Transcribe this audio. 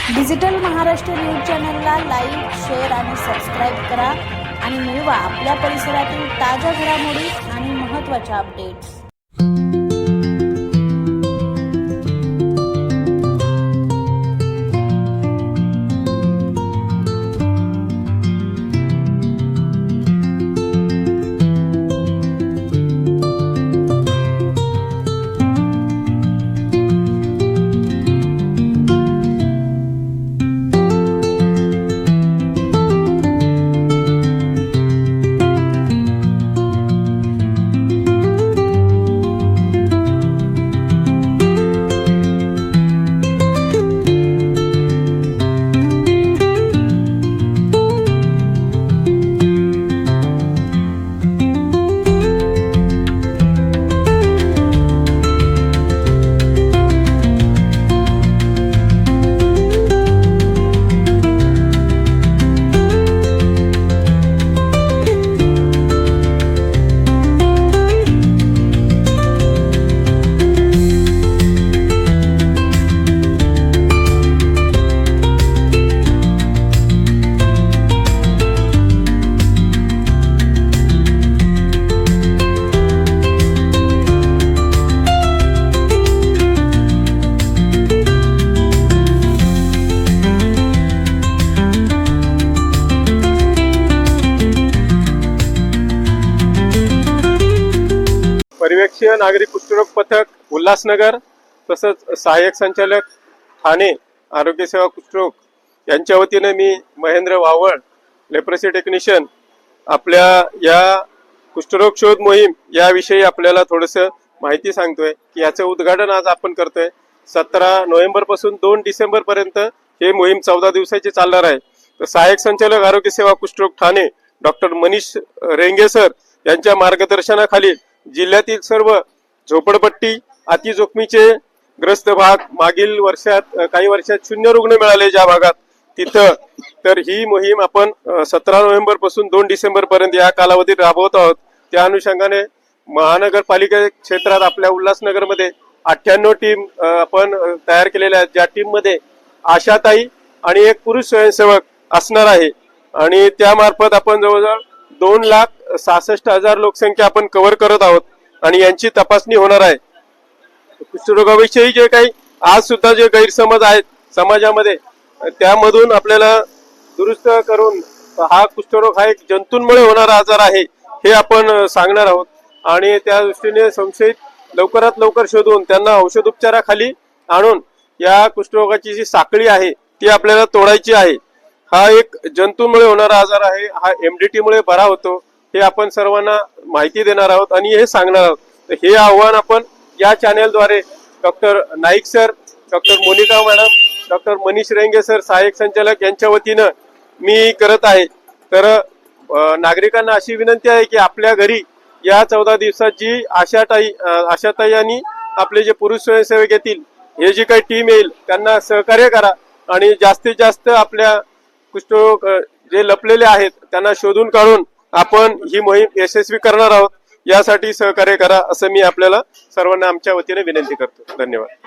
Digital Maharashtra news चॅनलला like, share आणि subscribe करा आणि मिळवा आपल्या परिसरातील ताज्या घडामोडी आणि महत्त्वाच्या अपडेट्स। पर्यवेक्षीय नागरिक कुष्ठरोग पथक उल्हासनगर तसंच सहाय्यक संचालक ठाणे आरोग्य सेवा कुष्ठरोग यांच्या वतीने मी महेंद्र वावळ लेप्रोसी टेक्निशियन आपल्या या कुष्ठरोग शोध मोहीम याविषयी आपल्याला थोडंसं माहिती सांगतोय की याचं उद्घाटन आज आपण करतोय। 17 नोव्हेंबर पासून 2 डिसेंबर पर्यंत हे मोहीम 14 दिवसाची चालणार आहे। तर सहाय्यक संचालक आरोग्य सेवा कुष्ठरोग ठाणे डॉक्टर मनीष रेंगे सर यांच्या मार्गदर्शनाखाली जिल्ह्यातील सर्व झोपडपट्टी अति जोखमीचे ग्रस्त भाग मागील वर्षात काही वर्षात 0 रुग्ण मिळाले ज्या भागात तिथं तर ही मोहीम आपण 17 नोव्हेंबर पासून 2 डिसेंबर पर्यंत या कालावधीत राबवत आहोत। त्या अनुषंगाने महानगरपालिका क्षेत्रात आपल्या उल्हासनगर मध्ये 98 टीम आपण तयार केलेल्या आहेत, ज्या टीम मध्ये आशाताई आणि एक पुरुष स्वयंसेवक असणार आहे आणि त्यामार्फत आपण जवळजवळ 2,66,000 लोकसंख्या आपण कव्हर करत आहोत आणि यांची तपासणी होणार आहे। कुष्ठरोगाविषयी जे काही आज सुद्धा जे गैरसमज आहेत समाजामध्ये त्यामधून आपल्याला दुरुस्त करून हा कुष्ठरोग हा एक जंतूंमुळे होणारा आजार आहे हे आपण सांगणार आहोत आणि त्या दृष्टीने संशयित लवकरात लवकर शोधून त्यांना औषधोपचाराखाली आणून या कुष्ठरोगाची जी साखळी आहे ती आपल्याला तोडायची आहे। हा एक जंतूमुळे होणारा आजार आहे, हा MDT मुळे बरा होतो हे आपण सर्वांना माहिती देणार आहोत आणि हे सांगणार आहोत। तर हे आव्हान आपण या चॅनेलद्वारे doctor Naik sir, doctor Monica madam, doctor Manish Renge sir सहाय्यक संचालक यांच्या वतीनं मी करत आहे। तर नागरिकांना अशी विनंती आहे की आपल्या घरी या 14 दिवसाची आशाताई आणि आपले जे पुरुष स्वयंसेवक येतील हे जी काही टीम येईल त्यांना सहकार्य करा आणि जास्तीत जास्त आपल्या कुष्ठरोग जे लपलेले आहेत त्यांना शोधून काढून आपण ही मोहीम यशस्वी करणार आहोत। यासाठी सहकार्य करा असं मी आपल्याला सर्वांना आमच्या वतीने विनंती करतो। धन्यवाद।